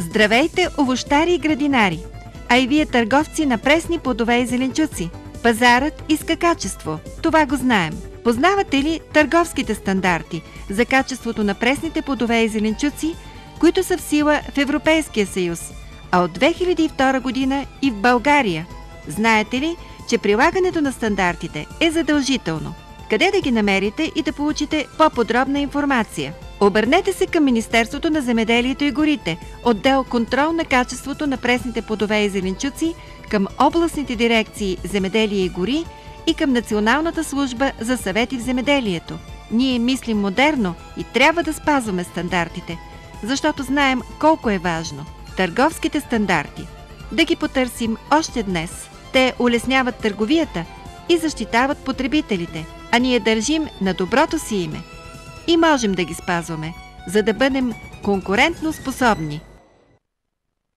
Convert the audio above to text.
Здравейте, овощари и градинари! А и вие търговци на пресни плодове и зеленчуци. Пазарът иска качество. Това го знаем. Познавате ли търговските стандарти за качеството на пресните плодове и зеленчуци, които са в сила в Европейския съюз, а от 2002 година и в България? Знаете ли, че прилагането на стандартите е задължително? Къде да ги намерите и да получите по-подробна информация? Обърнете се към Министерството на земеделието и горите, отдел контрол на качеството на пресните плодове и зеленчуци, към областните дирекции Земеделие и гори и към Националната служба за съвети в земеделието. Ние мислим модерно и трябва да спазваме стандартите, защото знаем колко е важно. Търговските стандарти. Да ги потърсим още днес. Те улесняват търговията и защитават потребителите, а ние държим на доброто си име. И можем да ги спазваме, за да бъдем конкурентно способни.